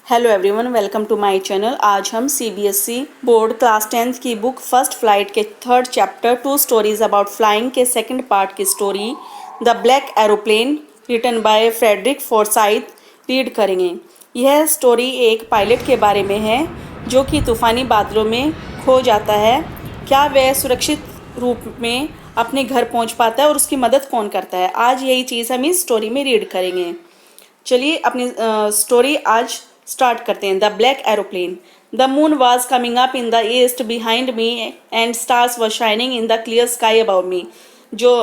Hello everyone, welcome to my channel. आज हम CBSE board class 10th की book first flight के third chapter two stories about flying के second part की story the black aeroplane written by Frederick Forsyth read करेंगे। यह story एक pilot के बारे में है जो कि तूफ़ानी बादलों में खो जाता है। क्या वह सुरक्षित रूप में अपने घर पहुंच पाता है और उसकी मदद कौन करता है? आज यही चीज़ हम इस स्टोरी में रीड करेंगे। चलिए अपनी स्टोरी आज स्टार्ट करते हैं। The black aeroplane. The moon was coming up in the east behind me and stars were shining in the clear sky above मी। जो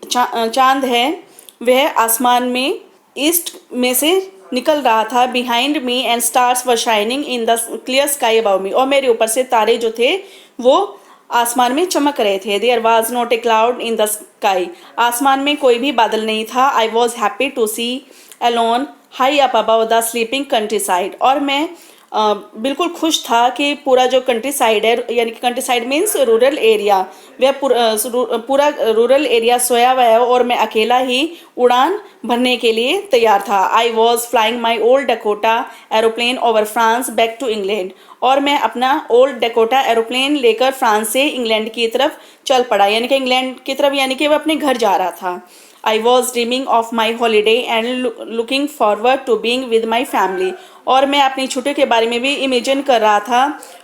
चांद है वह आसमान में ईस्ट में से निकल रहा था। Behind me and stars were shining in the clear sky above मी। और मेरे ऊपर से तारे जो थे वो आसमान में चमक रहे थे। There was not a cloud in the sky. आसमान में कोई भी बादल नहीं था। I was happy to see alone high up above the sleeping countryside. और मैं बिल्कुल खुश था कि पूरा जो कंट्री साइड है, यानी कि country side means rural area, वह पूरा रूरल एरिया सोया हुआ है और मैं अकेला ही उड़ान भरने के लिए तैयार था। I was flying my old Dakota aeroplane over France back to England. और मैं अपना ओल्ड डकोटा एरोप्लेन लेकर फ्रांस से इंग्लैंड की तरफ चल पड़ा, यानी कि इंग्लैंड की तरफ, यानी कि वह अपने घर जा रहा था। I was dreaming of my holiday and looking forward to being with my family। और मैं अपनी छुट्टियों के बारे में भी इमेजिन कर रहा था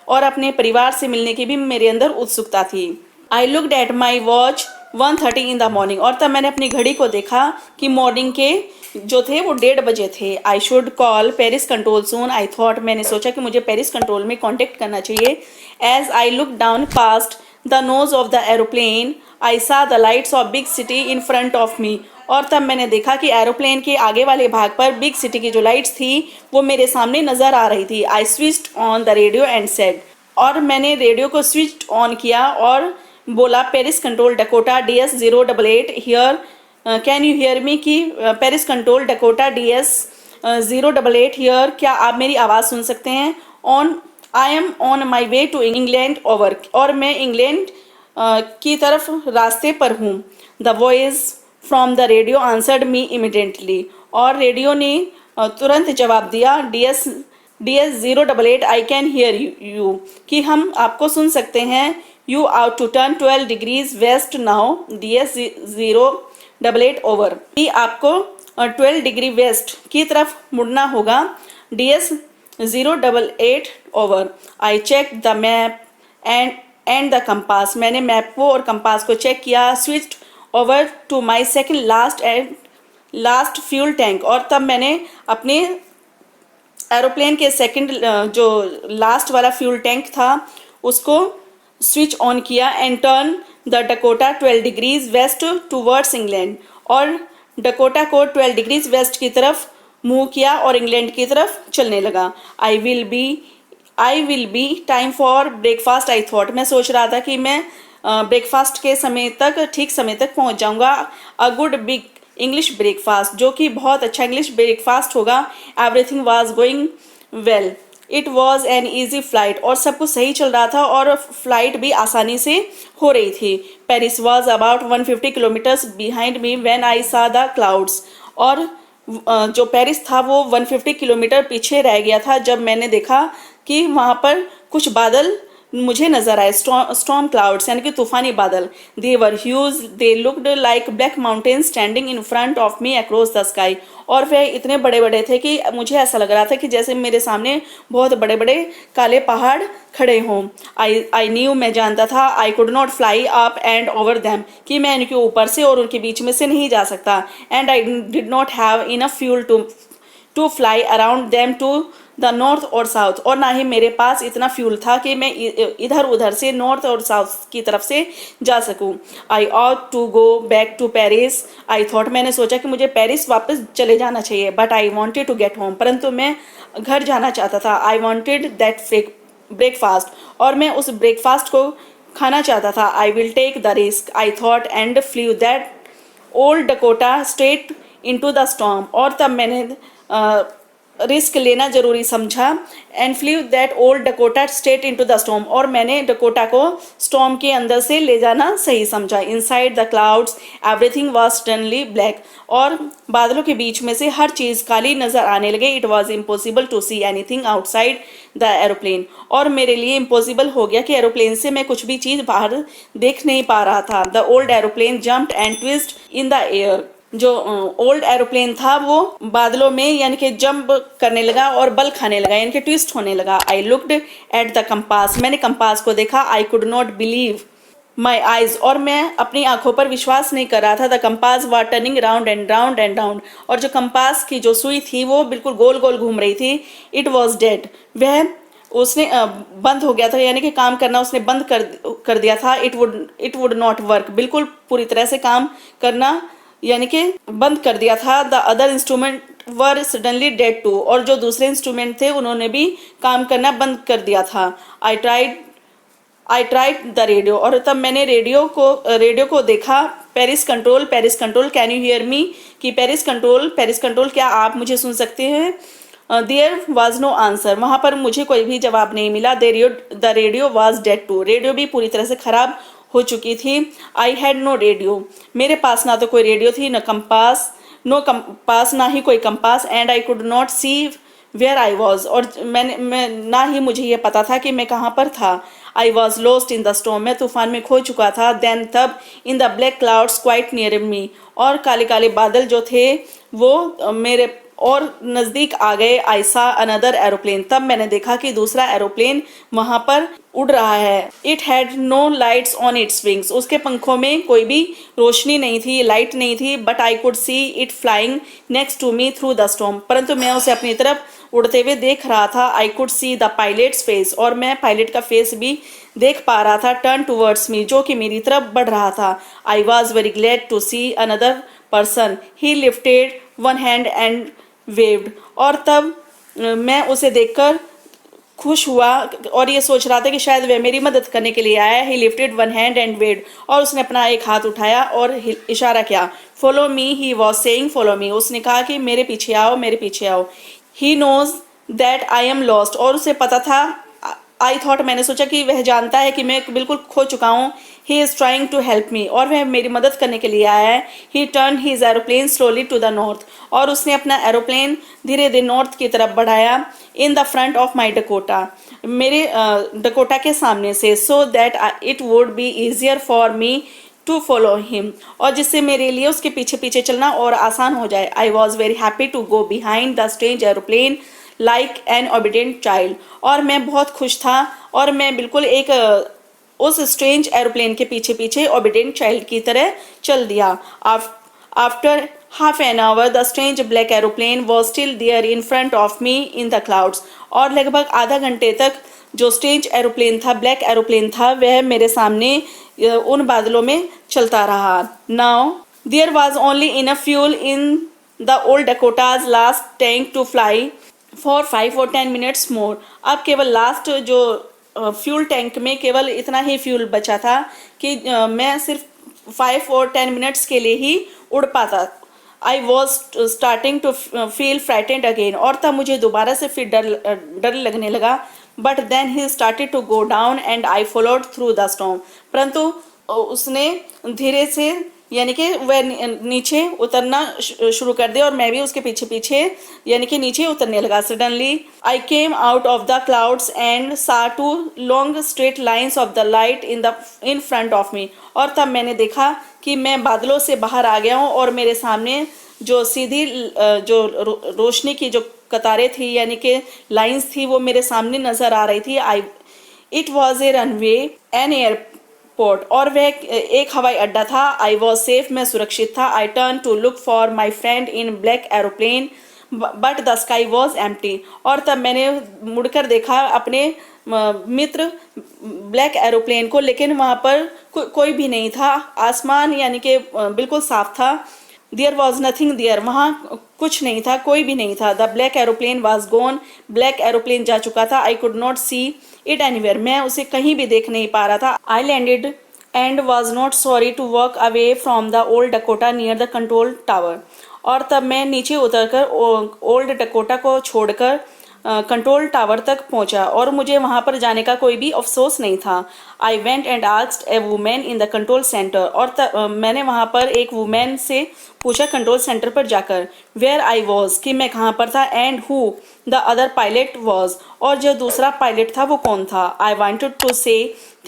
और अपने परिवार से मिलने की भी मेरे अंदर उत्सुकता थी। I looked at my watch 1:30 in the morning। और तब मैंने अपनी घड़ी को देखा कि मॉर्निंग के जो थे वो 1:30 बजे थे। I should call Paris control soon। I thought, मैंने सोचा कि मुझे पेरिस कंट्रोल में कांटेक्ट करना चाहिए। As I looked down past the nose of the aeroplane, I saw the lights of big city in front of me। और तब मैंने देखा कि एरोप्लेन के आगे वाले भाग पर बिग सिटी की जो लाइट्स थी वो मेरे सामने नजर आ रही थी। I switched on the radio and said। और मैंने रेडियो को स्विच ऑन किया और बोला, Paris control Dakota DS 088 here, can you hear me? कि Paris control Dakota DS 088 here, क्या आप मेरी आवाज़ सुन सकते हैं? On I am on my way to England over. और मैं इंग्लैंड की तरफ रास्ते पर हूँ। The voice from the radio answered me immediately. और रेडियो ने तुरंत जवाब दिया, DS 088 I can hear you, कि हम आपको सुन सकते हैं। You ought to turn 12 degrees west now DS 088 over, कि आपको 12 डिग्री वेस्ट की तरफ मुड़ना होगा। DS 088 over. I check the map and the compass. मैंने मैप को और कंपास को चेक किया। Switched over to my second last fuel tank. और तब मैंने अपने एरोप्लेन के सेकंड जो लास्ट वाला फ्यूल टैंक था उसको स्विच ऑन किया। And turn the Dakota 12 degrees west towards England. और डकोटा को 12 डिग्रीज वेस्ट की तरफ मूव किया और इंग्लैंड की तरफ चलने लगा। I will be time for breakfast I thought. मैं सोच रहा था कि मैं ब्रेकफास्ट के समय तक, ठीक समय तक पहुंच जाऊंगा। A good big English breakfast, जो कि बहुत अच्छा इंग्लिश ब्रेकफास्ट होगा। Everything was going well. It was an easy flight. और सब कुछ सही चल रहा था और फ्लाइट भी आसानी से हो रही थी। Paris was about 150 kilometres behind me when I सा द क्लाउड्स। और जो पेरिस था वो 150 किलोमीटर पीछे रह गया था जब मैंने देखा कि वहाँ पर कुछ बादल मुझे नजर आए। स्टॉर्म क्लाउड्स, यानी कि तूफानी बादल। They were huge, they looked like black mountain standing in front of me across the sky. और वे इतने बड़े बड़े थे कि मुझे ऐसा लग रहा था कि जैसे मेरे सामने बहुत बड़े बड़े काले पहाड़ खड़े हों। आई न्यू, मैं जानता था, I could not fly up and over them, कि मैं इनके ऊपर से और उनके बीच में से नहीं जा सकता। And I did not have enough fuel to fly around them to the north or south. और ना ही मेरे पास इतना फ्यूल था कि मैं इधर उधर से नॉर्थ और साउथ की तरफ से जा सकूं। I ought to go back to Paris I thought. मैंने सोचा कि मुझे पेरिस वापस चले जाना चाहिए। But I wanted to get home, परंतु मैं घर जाना चाहता था। आई वॉन्टेड दैट ब्रेकफास्ट, और मैं उस ब्रेकफास्ट को खाना चाहता था। I will take the risk I thought and flew that old Dakota straight into the storm. और तब मैंने रिस्क लेना जरूरी समझा and flew that old Dakota straight into the storm, और मैंने डकोटा को स्टॉर्म के अंदर से ले जाना सही समझा। Inside the clouds everything was suddenly black, और बादलों के बीच में से हर चीज़ काली नजर आने लगे। It was impossible to see anything outside the aeroplane, और मेरे लिए इम्पॉसिबल हो गया कि एरोप्लेन से मैं कुछ भी चीज़ बाहर देख नहीं पा रहा था। The old aeroplane jumped and twist in the air, जो ओल्ड एरोप्लेन था वो बादलों में यानी कि जंप करने लगा और बल खाने लगा, यानी कि ट्विस्ट होने लगा। I looked at the compass, मैंने कंपास को देखा। आई could not believe my eyes, और मैं अपनी आंखों पर विश्वास नहीं कर रहा था। The compass was turning round and round and round, और जो कंपास की जो सुई थी वो बिल्कुल गोल गोल घूम रही थी। इट वॉज डेड, वह उसने बंद हो गया था, यानी कि काम करना उसने बंद कर दिया था। इट वुड नॉट वर्क, बिल्कुल पूरी तरह से काम करना यानी कि बंद कर दिया था। The other instrument were suddenly dead too, और जो दूसरे इंस्ट्रूमेंट थे उन्होंने भी काम करना बंद कर दिया था। आई ट्राइड द रेडियो, और तब मैंने रेडियो को देखा। Paris control can you hear me, कि पेरिस कंट्रोल क्या आप मुझे सुन सकते हैं। देयर वॉज नो आंसर, वहाँ पर मुझे कोई भी जवाब नहीं मिला। The radio was dead too, radio भी पूरी तरह से खराब हो चुकी थी। आई हैड नो रेडियो, मेरे पास ना तो कोई रेडियो थी, नो कंपास, ना ही कोई compass. And I could not see where I was, और मैं ना ही मुझे ये पता था कि मैं कहाँ पर था। I was lost in the storm, मैं तूफान में खो चुका था। देन तब in the black clouds quite near me, और काले काले बादल जो थे वो मेरे और नज़दीक आ गए। आई सा अनदर एरोप्लेन, तब मैंने देखा कि दूसरा एरोप्लेन वहाँ पर उड़ रहा है। It had no lights on its wings, उसके पंखों में कोई भी रोशनी नहीं थी, लाइट नहीं थी। But I could see it flying next to me through the storm, परंतु मैं उसे अपनी तरफ उड़ते हुए देख रहा था। I could see the pilots face, और मैं पायलट का फेस भी देख पा रहा था। टर्न टूवर्ड्स मी, जो कि मेरी तरफ बढ़ रहा था। I was very glad to see another person, he lifted one hand and waved, और तब मैं उसे देखकर खुश हुआ और ये सोच रहा था कि शायद वह मेरी मदद करने के लिए आया। He lifted one hand and waved, और उसने अपना एक हाथ उठाया और इशारा किया। Follow me, he was saying follow me, उसने कहा कि मेरे पीछे आओ, मेरे पीछे आओ। He knows that I am lost, और उसे पता था। आई थॉट, मैंने सोचा कि वह जानता है कि मैं बिल्कुल खो चुका हूँ। He is trying to help me, और वह मेरी मदद करने के लिए आया है। He turn his aeroplane slowly to the north, और उसने अपना एरोप्लेन धीरे धीरे नॉर्थ की तरफ बढ़ाया। In the front of my Dakota, मेरे डकोटा के सामने से। So that it would be easier for me to follow him, और जिससे मेरे लिए उसके पीछे पीछे चलना और आसान हो जाए। I was very happy to go behind the strange aeroplane like an obedient child, और मैं बहुत खुश था, और मैं बिल्कुल एक उस स्ट्रेंज एरोप्लेन के पीछे पीछे ओबीडियंट चाइल्ड की तरह चल दिया। After half an hour the strange black aeroplane was still there in front of me in the clouds, और लगभग आधा घंटे तक जो स्ट्रेंज एरोप्लेन था, ब्लैक एरोप्लेन था, वह मेरे सामने उन बादलों में चलता रहा। Now there was only enough fuel in the old Dakota's last tank to fly for 5 or 10 minutes more, अब केवल लास्ट जो फ्यूल टैंक में केवल इतना ही फ्यूल बचा था कि मैं सिर्फ 5 or 10 मिनट्स के लिए ही उड़ पाता। I was starting to feel frightened again, और तब मुझे दोबारा से फिर डर लगने लगा। But then he started to go down and I followed through the storm, परंतु उसने धीरे से यानी कि वह नीचे उतरना शुरू कर दिया, और मैं भी उसके पीछे पीछे यानी कि नीचे उतरने लगा। Suddenly I came out of the clouds and सा 2 long straight lines of the light in front of मी, और तब मैंने देखा कि मैं बादलों से बाहर आ गया हूँ, और मेरे सामने जो सीधी जो रोशनी की जो कतारें थी यानी कि लाइन्स थी वो मेरे सामने नजर आ रही थी। It was a runway an airport, और वह एक हवाई अड्डा था। आई वॉज सेफ, मैं सुरक्षित था। I turn to look for my friend in black aeroplane but the sky was empty, और तब मैंने मुड़कर देखा अपने मित्र ब्लैक एरोप्लेन को, लेकिन वहाँ पर कोई भी नहीं था। आसमान यानी कि बिल्कुल साफ था। देयर वॉज नथिंग देयर, वहाँ कुछ नहीं था, कोई भी नहीं था। The black aeroplane was gone, black aeroplane जा चुका था। I could not see it anywhere, मैं उसे कहीं भी देख नहीं पा रहा था। I landed and was not sorry to walk away from the old Dakota near the control tower, और तब मैं नीचे उतरकर ओल्ड डकोटा को छोड़कर कंट्रोल टावर तक पहुंचा और मुझे वहां पर जाने का कोई भी अफसोस नहीं था। I went and asked A women in the control centre, और मैंने वहां पर एक वुमेन से पूछा कंट्रोल सेंटर पर जाकर, वेयर आई वॉज, कि मैं कहाँ पर था, and who the other pilot was, और जो दूसरा पायलट था वो कौन था। आई वांटेड टू से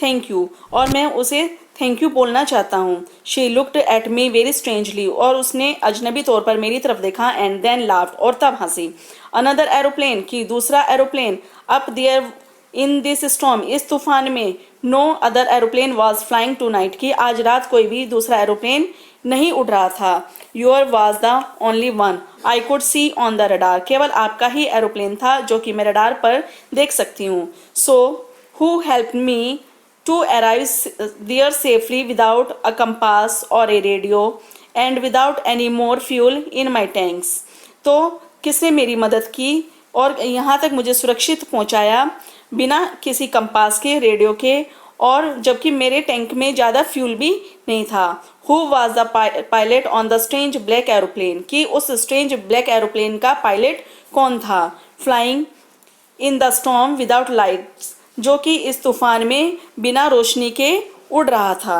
थैंक यू, और मैं उसे थैंक यू बोलना चाहता हूँ। She looked at me very strangely, और उसने अजनबी तौर पर मेरी तरफ देखा, एंड देन लाफ्ड, और तब हंसी। अनदर एरोप्लेन, की दूसरा aeroplane, up there in this storm, इस तूफान में। No other aeroplane was flying tonight, की आज रात कोई भी दूसरा एरोप्लेन नहीं उड़ रहा था। Your was the only one I could C on the radar, केवल आपका ही एरोप्लेन था जो कि मैं रडार पर देख सकती हूँ। So who help me to arrive there safely without a compass or a radio and without any more fuel in my tanks। तो किसने मेरी मदद की और यहाँ तक मुझे सुरक्षित पहुँचाया बिना किसी कंपास के, रेडियो के, और जबकि मेरे टैंक में ज़्यादा फ्यूल भी नहीं था। Who was the pilot on the strange black aeroplane, कि उस स्ट्रेंज ब्लैक एरोप्लेन का पायलट कौन था। Flying in the storm without lights, जो कि इस तूफान में बिना रोशनी के उड़ रहा था।